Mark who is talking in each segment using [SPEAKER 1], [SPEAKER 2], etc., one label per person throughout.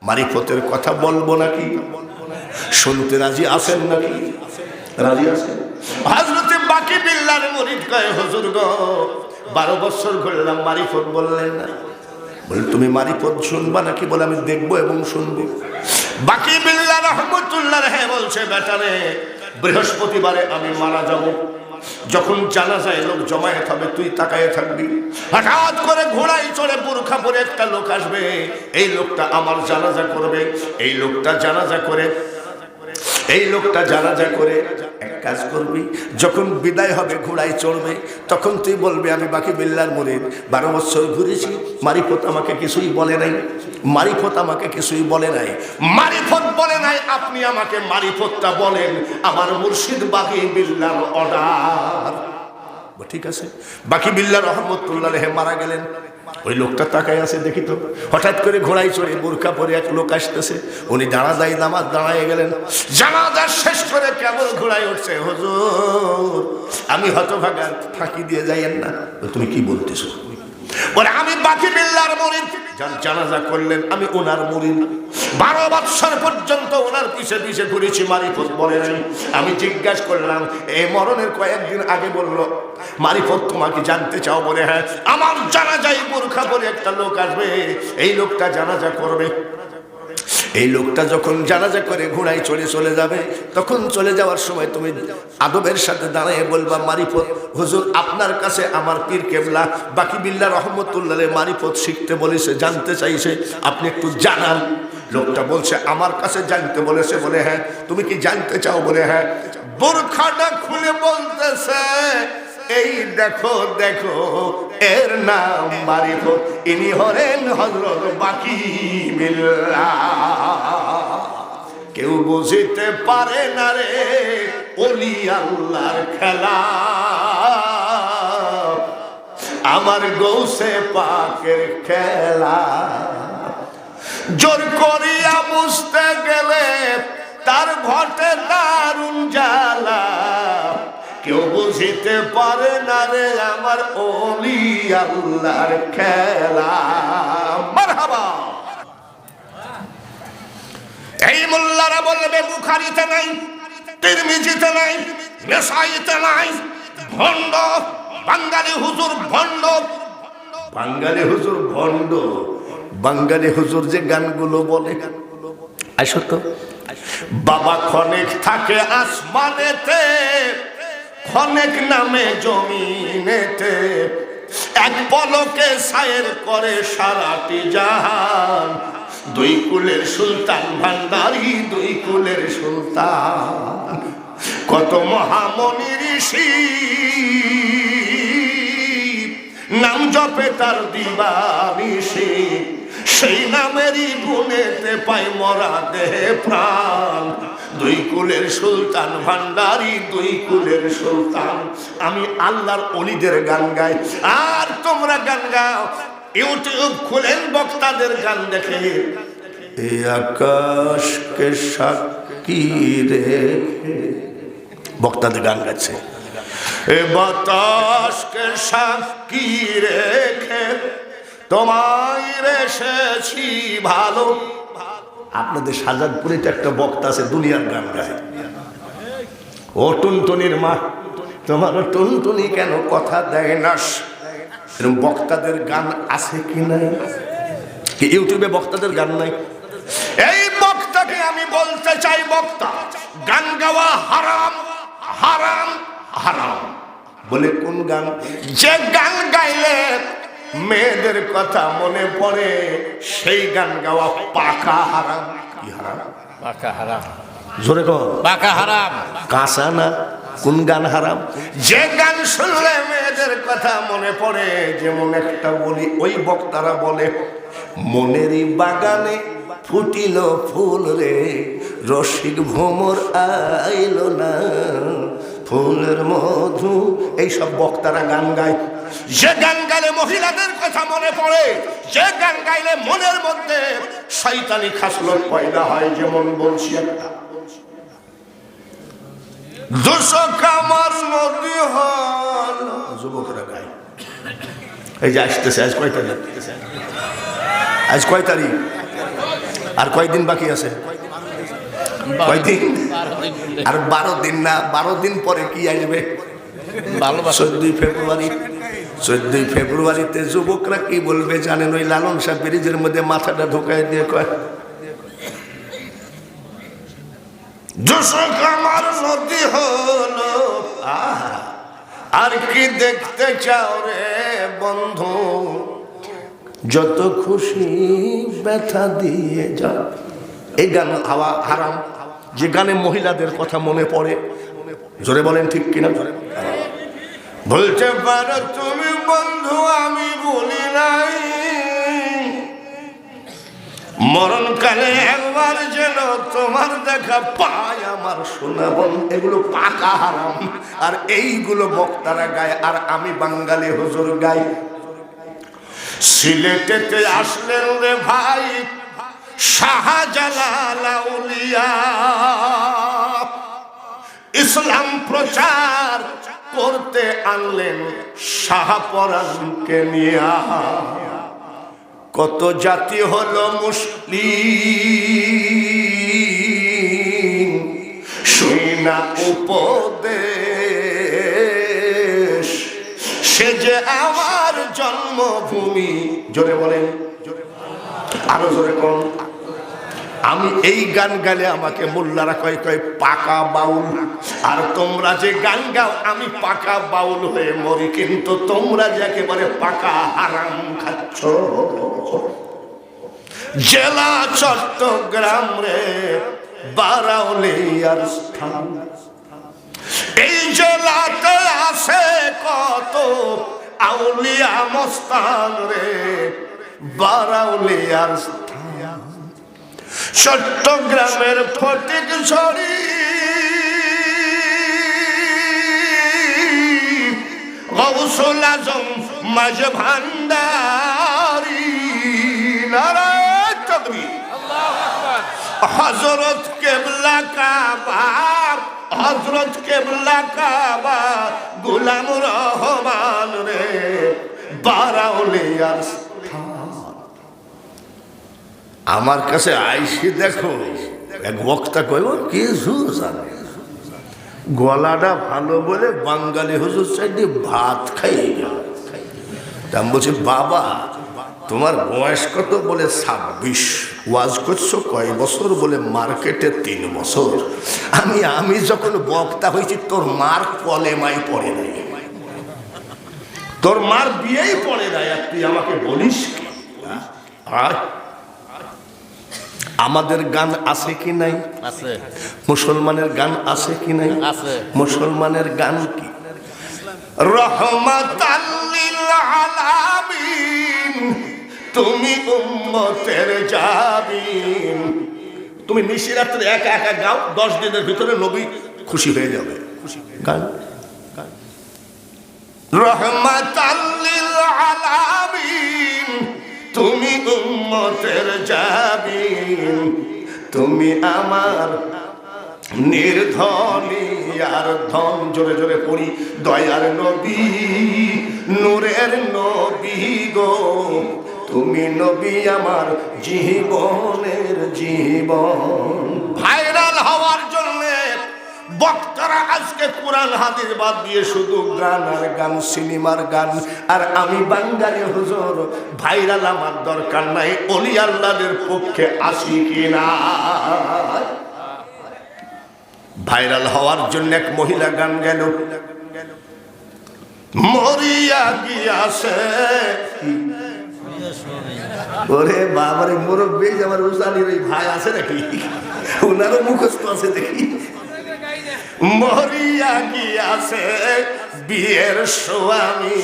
[SPEAKER 1] মারিফতের কথা বলবো নাকি? শুনতে রাজি আছেন নাকি? রাজি আছেন? হযরতে বাকি বিল্লাহর মুরিদ কয়, হুজুর গো 12 বছর ঘুরলাম, মারিফত বললেন না। বলে তুমি মারিফত শুনবা নাকি? বলে আমি দেখবো এবং শুনবো। বাকি বিল্লাহ রহমতুল্লাহ বলছে, বেটারে বৃহস্পতিবারে আমি মারা যাব, যখন জানাজায় লোক জমায়েত হবে তুই তাকায় থাকবি। হঠাৎ করে ঘোড়ায় চড়ে বোরখা পরে একটা লোক আসবে, এই লোকটা আমার জানাজা করবে। এই লোকটা জানাজা করে এক কাজ করবি, যখন বিদায় হবে ঘোড়ায় চড়বে, তখন তুই বলবি আমি বাকি বিল্লাহর মুরিদ, 12 বছর ঘুরেছি, মারিফত আমাকে কিছুই বলে নাই, মারিফত আমাকে কিছুই বলে নাই, মারিফত বলে নাই, আপনি আমাকে মারিফতটা বলেন, আমার মুর্শিদ বাকি বিল্লাহর অর্ডার। ঠিক আছে। বাকি বিল্লাহ রহমতুল্লাহ মারা গেলেন। ওই লোকটা তাকায় আছে, দেখি তো। হঠাৎ করে ঘোড়ায় চড়ে বোরখা পরে এক লোক আসতেছে, উনি জানাজায় নামাজ দাঁড়ায় গেলেন। জানাজা শেষ করে কেমন ঘোড়ায় উঠছে, হুজুর আমি হতভাগা, ফাঁকি দিয়ে যাইয়েন না। তুমি কি বলতেছো? বলে আমি বাকি বিল্লাহর মুরিদ, জানাজা করলেন আমি ওনার মুরিদ, 12 বছর পর্যন্ত ওনার পিছে পিছে ঘুরেছি, মারিফত বলে নাই। আমি জিজ্ঞাসা করলাম, এই মরণের কয়েকদিন আগে বললো মারিফত তোমাকে জানতে চাও? বলে হ্যাঁ। আমার জানাজায় বোরখা পরে একটা লোক আসবে, এই লোকটা জানাজা করবে। এই লোকটা যখন জানাজা করে ঘোড়ায় চলে যাবে, তখন চলে যাওয়ার সময় তুমি আদবের সাথে দাঁড়িয়ে বলবা, মারিফত হুজুর আপনার কাছে আমার পীর কেবলা বাকি বিল্লাহ রহমতুল্লাহ মারিফত শিখতে বলেছে, জানতে চাইছে, আপনি একটু জানান। লোকটা বলছে আমার কাছে জানতে বলেছে। বলে হ্যাঁ। তুমি কি জানতে চাও? বলে হ্যাঁ। বোরখাটা খুলে বলতেছে, এই দেখো এর নাম মারিফত, ইনি হলেন হযরত বাকি বিল্লাহ। কেউ বুঝিতে পারে না রে ওলি আল্লাহর খেলা, আমার গৌসে পাকের খেলা। জোর করিয়া বুঝতে গেলে তার ঘটে দারুণ জ্বালা, কেউ বুঝিতে পারে না রে আমার ওলি আল্লাহর খেলা। মারহাবা। এই মোল্লারা বলবে বুখারীতে নাই, তিরমিজিতে নাই, নেসাইতে নাই, ভণ্ড বাঙালি হুজুর ভণ্ড, বাঙালি হুজুর ভণ্ড। বাঙালি হুজুর যে গানগুলো বলে, আসো তো। বাবা ক্ষণেক থাকে আসমানেতে, ক্ষণেক নামে জমিনেতে, এক পলকে সায়ের করে সারাটি জাহান, দুই কুলের সুলতান ভান্ডারী, দুই কুলের সুলতান। কত মহামনি ঋষি নাম জপে তার দিবানিশি, সেই নামেরই গুণেতে পাই মরা দেহে প্রাণ, দুই কুলের সুলতান ভান্ডারী, দুই কুলের সুলতান। আমি আল্লাহর ওলিদের গান গাই, আর তোমরা গান গাও। ইউটিউব খুলেন, বক্তাদের গান দেখে, এ আকাশকে সাক্ষী রেখে, বক্তাদের গান গাচ্ছে। এ বাতাসকে সাক্ষী রেখে তোমায় রেখেছি ভালো। আপনাদের শাহজাদপুরে একটা বক্তা আছে, দুনিয়ার গান গায়। ও টুনটুনির মা, তোমার টুনটুনি কেন কথা দেয় না? এরকম বক্তাদের গান আছে কি নাই? ইউটিউবে বক্তাদের গান নাই? এই বক্তাকে আমি বলতে চাই, বক্তা গান গাওয়া হারাম, হারাম, হারাম। বলে কোন গান? যে গান গাইলে মেয়েদের কথা মনে পড়ে, সেই গান গাওয়া পাকা হারাম। কি হারাম?
[SPEAKER 2] পাকা হারাম।
[SPEAKER 1] জোরে কর।
[SPEAKER 2] পাকা হারাম।
[SPEAKER 1] কাঁচা না? কোন গান হারাম? যে গান শুনলে মেয়েদের কথা মনে পড়ে। যেমন একটা বলি, ওই বক্তারা বলে, মনেরই বাগানে ফুটিল ফুল রে, রসিক ভ্রমর আইলো না, ফুলের মধু। এইসব বক্তারা গান গায়। যে গান গাইলে মহিলাদের কথা মনে পড়ে, যে গান গাইলে মনের মধ্যে শয়তানি খাসলত পয়দা হয়। যেমন বলছি একটা, দুশকামার নদী হল, যুবকরা গায়। এই যে আসতেছে, আজ কয় তারিখ? আজ কয় তারিখ? আর কয়দিন বাকি আছে? কয়দিন? আর 12 দিন না, 12 দিন পরে কি আসবে? 14 ফেব্রুয়ারি। 14 ফেব্রুয়ারিতে যুবকরা কি বলবে জানেন? ওই লালন শাহ ব্রিজের মধ্যে মাথাটা ঢোকায় দিয়ে কয়, যশোক আমার নদী হলো, আর কি দেখতে চাও রে বন্ধু, যত খুশি ব্যথা দিয়ে যা। এই গান হাওয়া হারাম, যে গানে মহিলাদের কথা মনে পড়ে। জোরে বলেন ঠিক কিনা? বলতে পারো তুমি বন্ধু আমি বলি নাই, মরণকালে একবার যেন তোমার দেখা পায় আমার সোনা বোন। এগুলো পাকা হারাম, আর এইগুলো বক্তারা গায়, আর আমি বাঙালি হুজুর গাই। সিলেটেতে আসলেন রে ভাই শাহজালাল আউলিয়া, ইসলাম প্রচার করতে আনলেন শাহপরানকে নিয়া। কত জাতি হলো মুসলিম, শুনা উপদেশ, সে যে আমার জন্মভূমি। জোরে বলেন, আরো জোরে কোন। আমি এই গান গালে আমাকে মোল্লারা কয় কয় পাকা বাউল, আর তোমরা যে গান গাও আমি পাকা বাউল হয়ে মরি, কিন্তু তোমরা যে একেবারে পাকা হারাম খাচ্ছ। জেলা চট্টগ্রাম রে বারাউলিয়ার স্থান, এই জেলাতে আছে কত আউলিয়া মস্তান রে বারাউলিয়ার স্থান। চট্টগ্রামের ফটিকছড়ি গৌসুল আজম মাঝে ভান্ডারি, নারায়ণ তাকবীর, হযরত কেবলা কাবা, হযরত কেবলা কাবা, গোলাম রহমান রে বারাউলিয়ার। আমার কাছে আইসি দেখো এক বক্তা কইব কিছু জানে, গলাটা ভালো বলে বাঙালি হুজুর চাইতে ভাত খাই। আমি বলছি বাবা তোমার বয়স কত? বলে 26। ওয়াজ করছো কয় বছর? বলে মার্কেটে 3 বছর। আমি যখন বক্তা হয়েছি তোর মার কলেমাই পড়ে নাই, তোর মার বিয়েই পড়ে নাই, আর তুই আমাকে বলিস কি? আমাদের গান আছে কি নাই? আছে। মুসলমানের গান আছে কি নাই? আছে। মুসলমানের গান কি? রহমাতাল লিল আলামিন, তুমি উম্মতের জাবিন। তুমি নিশিরাত্রে একা একা গাও, 10 দিনের ভিতরে নবী খুশি হয়ে যাবে। গান রহমাতাল লিল আলামিন, তুমি উম্মতের জাবিন, তুমি আমার নির্ধনী আর ধন। জোরে জোরে পড়ি, দয়ার নবী নূরের নবী গো, তুমি নবী আমার জীবনের জীবন। ভাইরাল হওয়ার জন্য বক্তারা আজকে কোরআন হাদিস বাদ দিয়ে শুধু গান আর গান, সিনেমার গান। আর আমি বাঙালি হুজুর, ভাইরাল আমার দরকার নাই, ওলি আল্লাহদের পক্ষে আসি কিনা। ভাইরাল হওয়ার জন্য এক মহিলা গান গেল, মরিয়া গিয়াছে। ওরে বাবারে মুরব্বী, আমার উসানির ওই ভাই আছে নাকি? ওনারও মুখস্থ আছে দেখি। মরিয়া গিয়াছে বিয়ের স্বামী।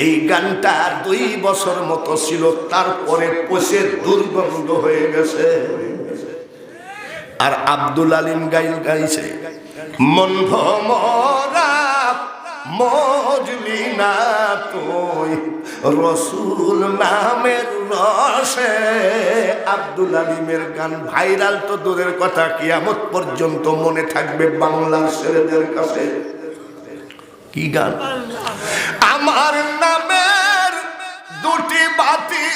[SPEAKER 1] এই গানটা 2 বছর মতো ছিল, তারপরে পচে দুর্গন্ধ হয়ে গেছে। আর আব্দুল আলিম গাইছে, মন ভমরা মজলি না তুই রসুল নামের রসে। আব্দুল আলিমের গান ভাইরাল তো দূরের কথা, কিয়ামত পর্যন্ত মনে থাকবে বাংলার ছেলেদের কাছে। কি গান? আমার নামের 2টি বাতি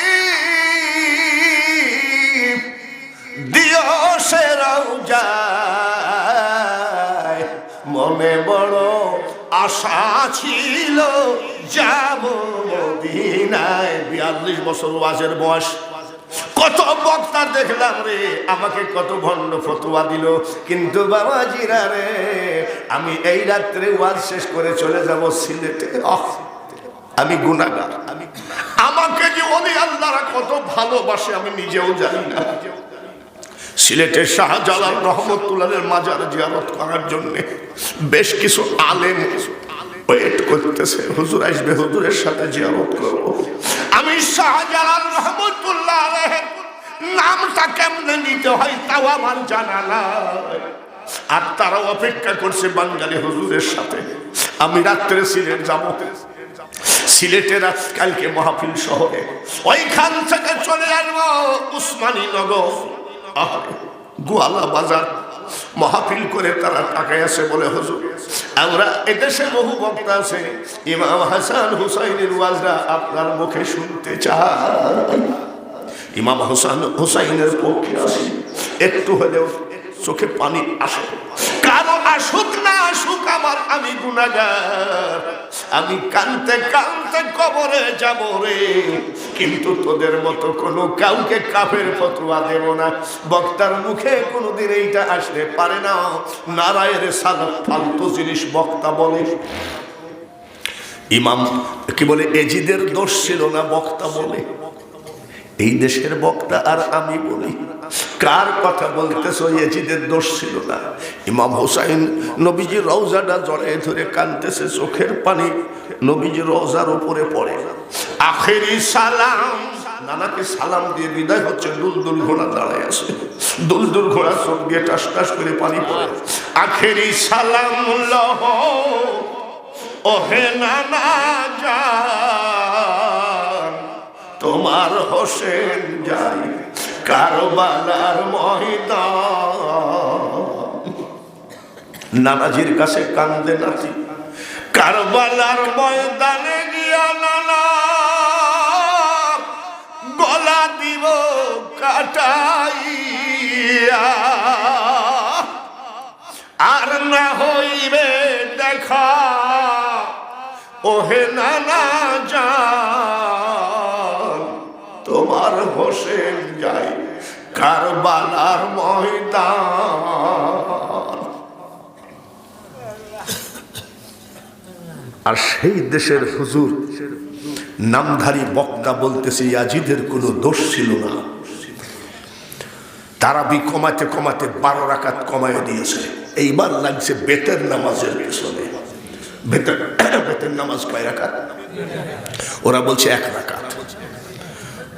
[SPEAKER 1] মনে বড় আশা ছিল যাব মদিনায়। 42 বছর ওয়াজের বয়স, কত বক্তা দেখলাম রে, আমাকে কত ভণ্ড ফতোয়া দিল, কিন্তু বাবাজিরা রে, আমি এই রাত্রে ওয়াজ শেষ করে চলে যাব সিলেটে। আমি গুনাহগার, আমাকে যে ওলি আল্লাহরা কত ভালোবাসে আমি নিজেও জানি না। সিলেটের শাহজালাল রহমতুল্লাহের মাজার জিয়ারত করার জন্য বেশ কিছু আলেম ওয়েট করতেছে, হুজুর আসবে, হুজুরের সাথে জিয়ারত করব। আমি শাহজালাল রহমতুল্লাহের নামটা কেমনে নিতে হয় তাও আমার জানা নাই, আর তারা অপেক্ষা করছে বাঙালি হুজুরের সাথে। আমি রাত্রে সিলেট যাব, সিলেটের কালকে মাহফিল শহরে, ওইখান থেকে চলে আসবো উসমানী নগর, গোয়ালা বাজার মাহফিল করে তারা টাকায় আসে বলে হুজুর আমরা এদেশে বহু বক্তা আছে, ইমাম হাসান হুসাইনের ওয়াজরা আপনার মুখে শুনতে চাই। ইমাম হাসান হুসাইনের পক্ষে আসি, একটু হলেও চোখে পানি আসে, কারো আসুক না আসুক আমার, আমি গুনাহগার, আমি কানতে কানতে কবরে যাব রে, কিন্তু তোদের মতো কোনো কাউকে কাফের ফতোয়া দেব না। বক্তার মুখে কোনোদিন এইটা আসতে পারে না, নারায়ের সালাত ফালতু জিনিস বক্তা বলে। ইমাম কি বলে, এজিদের দোষ ছিল না, বক্তা বলে। এই দেশের বক্তা আর আমি বলি, কার কথা বলতেছ? এজিদের দোষ ছিল না। ইমাম হুসাইন নবীজির রওজাটা জড়ায় ধরে কাঁদতেছে, চোখের পানি নবীজির রওজার উপরে পড়ে। আখেরি সালাম, নানাকে সালাম দিয়ে বিদায় হচ্ছে, দুলদুল ঘোড়া দাঁড়ায় আছে, দুলদুল ঘোড়া চোখ দিয়ে টাস টাস করে পানি পড়ে। আখেরি সালাম লহ ওহে নানা জান, তোমার হোসেন যাই কারবালার ময়দান। নানাজির কাছে কান্দে নাতি, কারবালার ময়দানে গিয়া নানা গলা দিব কাটাইয়া, আর না হইবে দেখা ওহে নানা জান, তোমার হোসেন যাই কারবালার ময়দান। আর সেই দেশের হুজুর নামধারী বক্তা বলতেছে ইয়াজিদের কোনো দোষ ছিল না, তারাবি কমাতে কমাতে 12 রাকাত কমায় দিয়েছে। এইবার লাগছে বেতের নামাজের পেছনে। বেতের নামাজ কয় রাকাত? ওরা বলছে 1 রাকাত।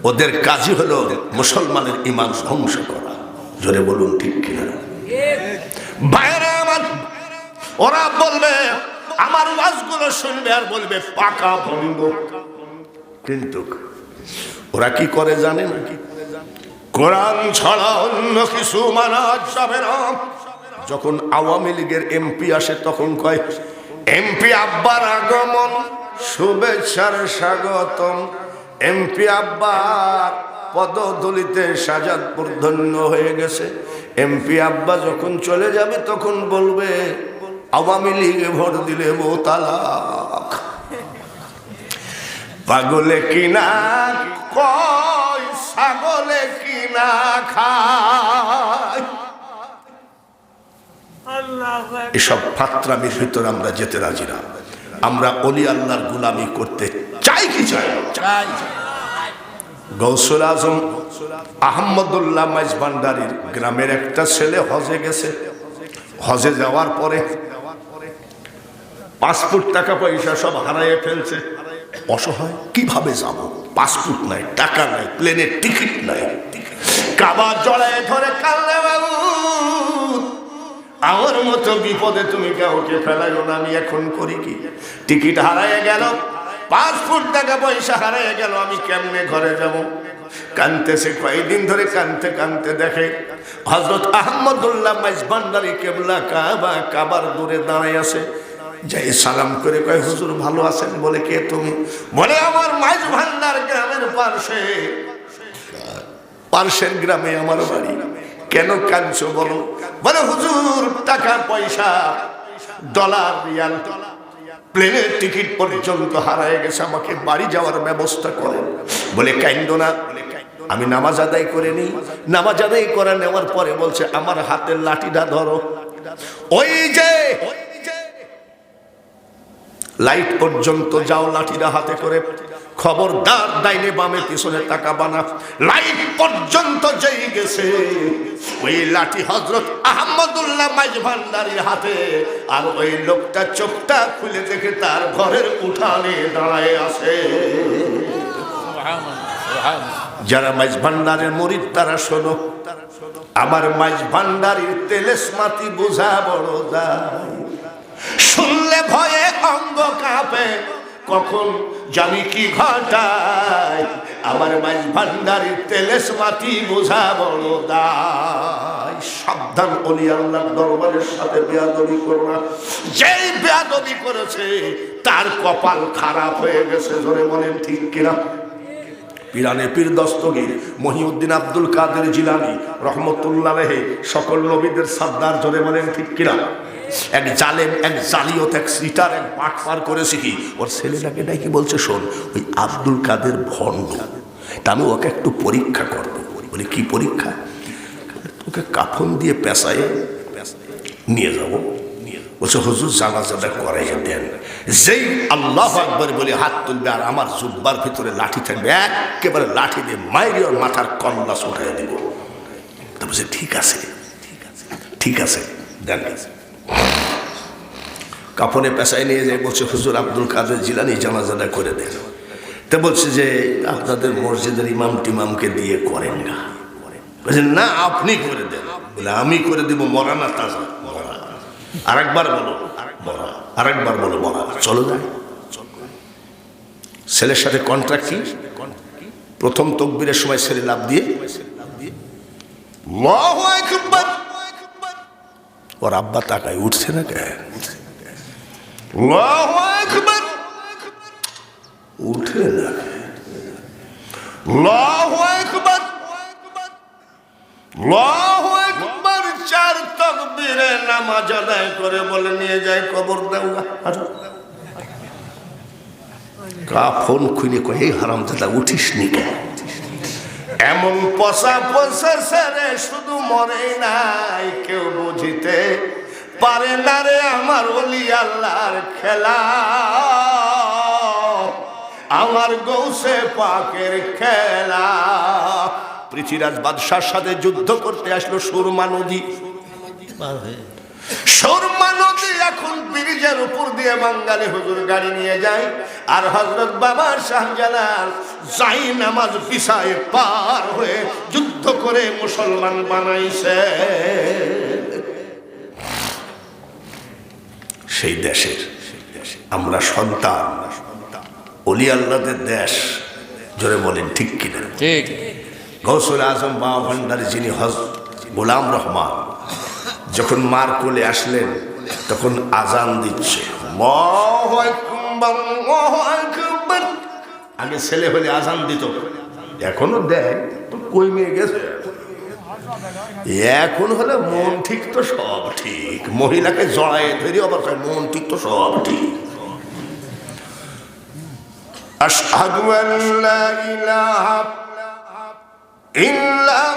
[SPEAKER 1] ওদের কাজই হলো মুসলমানের ঈমান ধ্বংস করা। জোরে বলুন ঠিক কিনা? বাইরে আমার ওরা বলবে, আমার ওয়াজগুলো শুনবে আর বলবে পাকা বন্ধ। কিন্তু ওরা কি করে জানে নাকি? কোরআন ছাড়া অন্য কিছু মানা যাবে না। যখন আওয়ামী লীগের এমপি আসে তখন কয়, এমপি আব্বার আগমন শুভেচ্ছার স্বাগতম। এমপি আব্বার পদদলিতে সাজাদপুর ধন্য হয়ে গেছে। এমপি আব্বা যখন চলে যাবে তখন বলবে আওয়ামী লীগে ভোট দিলে বউ তালাক। পাগলে কিনা কয়, ছাগলে কিনা খায়। এসব ফাত্রামির ভিতরে আমরা যেতে রাজি না। আমরা অলি আল্লাহর গোলামি করতে চাই কি চাই? গৌসুল আজম আহমদুল্লাহ মাইজ ভান্ডারীর গ্রামের একটা ছেলে হজে গেছে। হজে যাওয়ার পরে পাসপোর্ট, টাকা পয়সা সব হারাইয়ে ফেলছে। অসহায়, কিভাবে যাব? পাসপোর্ট নাই, টাকা নাই, প্লেনের টিকিট নাই। কাবা জড়ায় ধরে কাঁদলে, বাবু আমার মতো বিপদে তুমি কাউকে ফেলাইও না, আমি এখন করি কি? টিকিট হারাইয়ে গেল, পাসপোর্ট, টাকা পয়সা হারাইয়ে গেল, আমি কেমনে ঘরে যাব? কানতেছে, কয়েকদিন ধরে কানতে কানতে দেখে হযরত আহমদুল্লাহ মাইজ ভান্ডারী কেবলা কাবার দূরে দাঁড়ায় আছে। যাই সালাম করে কয়, হুজুর ভালো আছেন? বলে, কে তুমি? বলে, আমার মাইজ ভান্ডার গ্রামের পার্শ্বের গ্রামে আমার বাড়ি। কেন কাঁদছো বলো? বলে, হুজুর টাকা পয়সা ডলার, রিয়াল, প্লেনের টিকিট পর্যন্ত হারায় গেছে, আমাকে বাড়ি যাওয়ার ব্যবস্থা করেন। বলে কাইন্দ না, আমি নামাজ আদায় করে নিই। নামাজ আদায় করে নেওয়ার পরে বলছে আমার হাতের লাঠিটা ধরো, ওই যে লাইট পর্যন্ত যাও, লাঠিটা হাতে করে। খবরদার ডাইনে বামে পিছনে তাকাবা না। লাইট পর্যন্ত যেই গেছে ওই লাঠি হযরত আহমদুল্লাহ মাইজ ভান্ডারীর হাতে। আর ওই লোকটা চোখটা খুলে দেখে তার ঘরের উঠানে দাঁড়ায় আছে। যারা মাইজ ভান্ডারের মুরিদ তারা শোনো, আমার মাইজ ভান্ডারীর তেলেসমাতি বোঝা বড় দায়। শুনলে ভয়ে অঙ্গ কাঁপে, কখন জানি কি ঘটায়। আমার মাইজ ভান্ডারীর তেলেসমাতি বোঝা বড় দায়। সাবধান, ওলি আল্লাহর দরবারের সাথে বেয়াদবি করো না। যেই বেয়াদবি করেছে তার কপাল খারাপ হয়ে গেছে। জোরে বলেন ঠিক কিনা? পিরানে পীর দস্তগীর মহিউদ্দিন আব্দুল কাদের জিলানী রহমতুল্লাহ আলাইহি, সকল নবীদের সর্দার। জোরে বলেন ঠিক কিনা? এক জালেম, এক জালিয়াত, এক সিটার, এক বাটপার করেছে কি, ওর ছেলেটাকে ডাকি বলছে শোন, ওই আব্দুল কাদের ভণ্ড, তা আমি ওকে একটু পরীক্ষা করব। বলি কি পরীক্ষা? তোকে কাফন দিয়ে পেঁচায় নিয়ে যাবো। বলছে হুজুর জানাজাটা করাইয়া দেন। যেই আল্লাহু আকবার বলে হাত তুলবে আর আমার জুব্বার ভিতরে লাঠি থাকবে, একেবারে লাঠি দিয়ে মাইরে ওর মাথার কন্যাস উঠাইয়া দিব। তা বলছে ঠিক আছে, ঠিক আছে দেন। কাফনে পেশায় নিয়ে যায়, বলছে হুজুর আব্দুল কাদের জিলানী জানাজাটা করে দেন। তা বলছে যে আপনাদের মসজিদের ইমাম টিমামকে দিয়ে করেন না। বলছে না আপনি করে দেন। বলে আমি করে দিব, মরা না তাজা? আরেকবার বলো মরা, আরেকবার বলো মরা। চলো যায়। ছেলের সাথে কন্ট্রাক্ট কি? প্রথম তকবীরের সময় ছেলে লাফ দিয়ে আল্লাহু আকবার, ওর আব্বা তাকায়, উঠছে না কেন? আল্লাহু আকবার, উঠে না। আল্লাহু আকবার, আল্লাহু আকবার। চার তাকবীরে নামাজ আদায় করে বলে নিয়ে যায় কবর দাও। কাফন খুলে কই এই হারামজাদা উঠিস নি কেন? এমন পচা পচা ছেড়ে শুধু মরে নাই, কেউ বুঝিতে পারে না রে আমার ওলি আল্লাহর খেলা, আমার গৌসে পাকের খেলা। পৃথ্বীরাজ বাদশার সাথে যুদ্ধ করতে আসলো সুরমা নদী। সুরমা নদী এখন ব্রিজের উপর দিয়ে বাঙালি হুজুর গাড়ি নিয়ে যায়, আর হযরত বাবা শাহজালাল যাই নামাজ পিছায় পার হয়ে যুদ্ধ করে মুসলমান বানাইছে। সেই দেশের আমরা সন্তান, ওলি আল্লাহদের দেশ। জোরে বলেন ঠিক কিনা? ঠিক। গৌসুল আজম বাবা ভান্ডারী যিনি হযরত গোলাম রহমান যখন মার কোলে আসলেন তখন আজান দিচ্ছে, আল্লাহু আকবার, আল্লাহু আকবার। আগে ছেলে হলে আজান দিত, এখনো দেয় তো কই মেয়ে গেছে। এখন হলে মন ঠিক তো সব ঠিক, মহিলাকে জড়ায় ধরি আবার মন ঠিক তো সব ঠিক। আশহাদু আল্লা ইলাহা ইল্লাল্লাহ,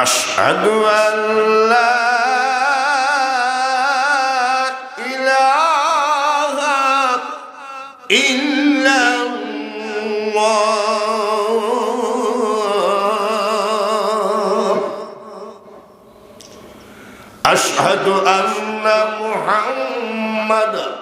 [SPEAKER 1] আশহাদু আল্লা ইলাহা ইল্লাল্লাহ, আশহাদু আন্না মুহাম্মাদান